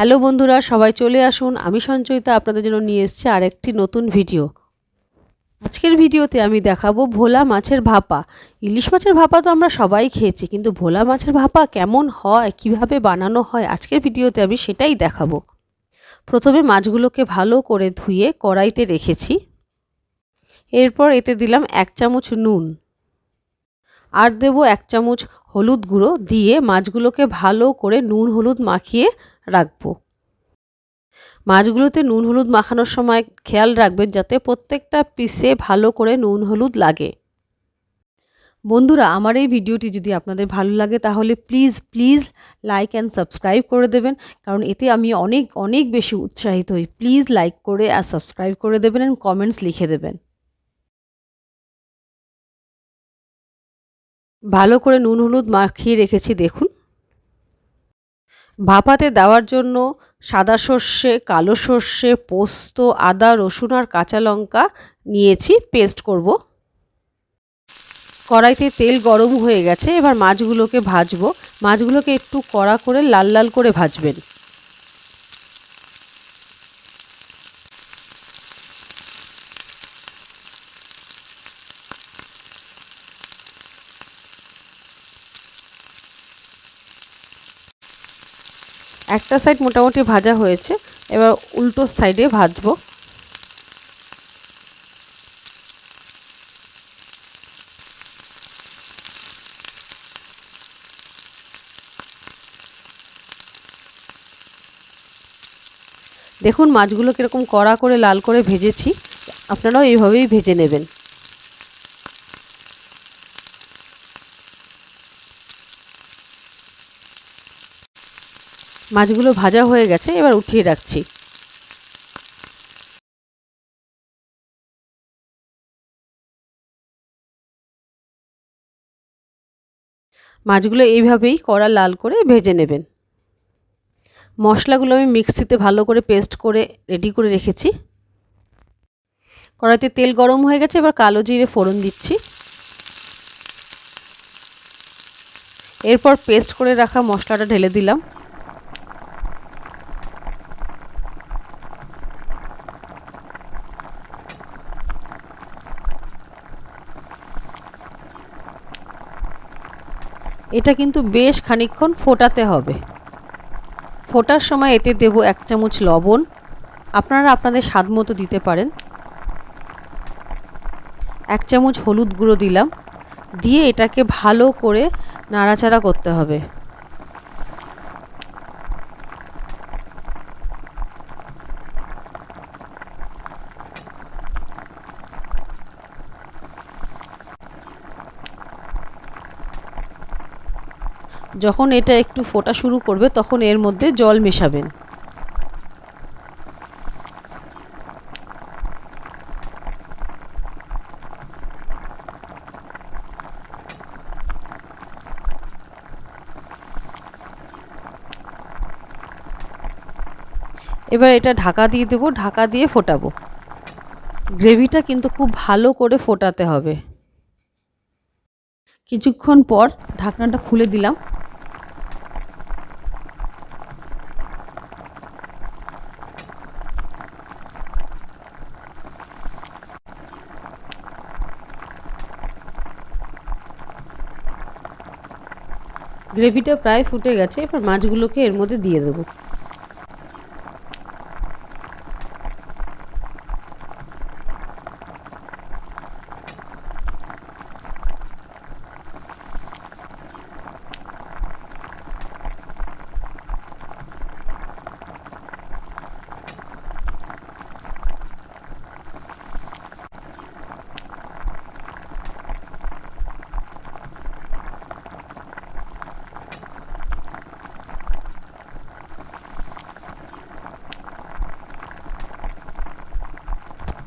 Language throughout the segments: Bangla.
হ্যালো বন্ধুরা, সবাই চলে আসুন। আমি সঞ্চয়িতা আপনাদের জন্য নিয়ে এসেছি আরেকটি নতুন ভিডিও। আজকের ভিডিওতে আমি দেখাবো ভোলা মাছের ভাপা। ইলিশ মাছের ভাপা তো আমরা সবাই খেয়েছি, কিন্তু ভোলা মাছের ভাপা কেমন হয়, কিভাবে বানানো হয়, আজকের ভিডিওতে আমি সেটাই দেখাবো। প্রথমে মাছগুলোকে ভালো করে ধুয়ে কড়াইতে রেখেছি। এরপর এতে দিলাম 1 চামচ নুন, আর দেব 1 চামচ হলুদ গুঁড়ো দিয়ে মাছগুলোকে ভালো করে নুন হলুদ মাখিয়ে রাখবো। মাছগুলোতে নুন হলুদ মাখানোর সময় খেয়াল রাখবেন যাতে প্রত্যেকটা পিসে ভালো করে নুন হলুদ লাগে। বন্ধুরা, আমার এই ভিডিওটি যদি আপনাদের ভালো লাগে তাহলে প্লিজ লাইক অ্যান্ড সাবস্ক্রাইব করে দেবেন, কারণ এতে আমি অনেক বেশি উৎসাহিত হই। প্লিজ লাইক করে আর সাবস্ক্রাইব করে দেবেন এবং কমেন্টস লিখে দেবেন। ভালো করে নুন হলুদ মাখিয়ে রেখেছি দেখুন। ভাপাতে দেওয়ার জন্য সাদা সর্ষে, কালো সর্ষে, পোস্ত, আদা, রসুন আর কাঁচা লঙ্কা নিয়েছি, পেস্ট করব। কড়াইতে তেল গরম হয়ে গেছে, এবার মাছগুলোকে ভাজবো। মাছগুলোকে একটু কড়া করে লাল লাল করে ভাজবেন। একটা সাইড মোটামুটি ভাজা হয়েছে, এবার উল্টো সাইডে ভাজবো। দেখুন মাছগুলো কীরকম কড়া করে লাল করে ভেজেছি, আপনারাও এইভাবেই ভেজে নেবেন। মাছগুলো ভাজা হয়ে গেছে, এবার উঠিয়ে রাখছি। মাছগুলো এইভাবেই কড়া লাল করে ভেজে নেবেন। মশলাগুলো আমি মিক্সিতে ভালো করে পেস্ট করে রেডি করে রেখেছি। কড়াইতে তেল গরম হয়ে গেছে, এবার কালো জিরে ফোড়ন দিচ্ছি। এরপর পেস্ট করে রাখা মশলাটা ঢেলে দিলাম। এটা কিন্তু বেশ খানিকক্ষণ ফোটাতে হবে। ফোটার সময় এতে দেব 1 চামচ লবণ, আপনারা আপনাদের স্বাদ মতো দিতে পারেন। 1 চামচ হলুদ গুঁড়ো দিলাম, দিয়ে এটাকে ভালো করে নাড়াচাড়া করতে হবে। যখন এটা একটু ফোটা শুরু করবে তখন এর মধ্যে জল মেশাবেন। এবার এটা ঢাকা দিয়ে দেবো, ঢাকা দিয়ে ফোটাবো। গ্রেভিটা কিন্তু খুব ভালো করে ফোটাতে হবে। কিছুক্ষণ পর ঢাকনাটা খুলে দিলাম। গ্রেভিটা প্রায় ফুটে গেছে, এবার মাছগুলোকে এর মধ্যে দিয়ে দেবো।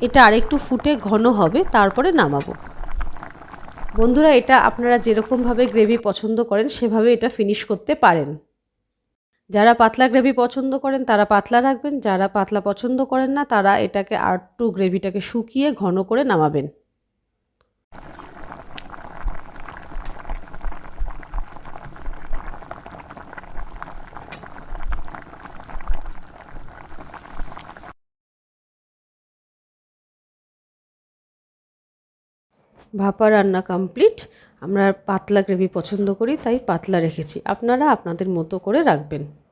এটা আরেকটু ফুটে ঘন হবে, তারপরে নামাবো। বন্ধুরা, এটা আপনারা যেরকমভাবে গ্রেভি পছন্দ করেন সেভাবে এটা ফিনিশ করতে পারেন। যারা পাতলা গ্রেভি পছন্দ করেন তারা পাতলা রাখবেন, যারা পাতলা পছন্দ করেন না তারা এটাকে আরেকটু গ্রেভিটাকে শুকিয়ে ঘন করে নামাবেন। ভাপা রান্না কমপ্লিট। আমরা পাতলা গ্রেভি পছন্দ করি, তাই পাতলা রেখেছি। আপনারা আপনাদের মতো করে রাখবেন।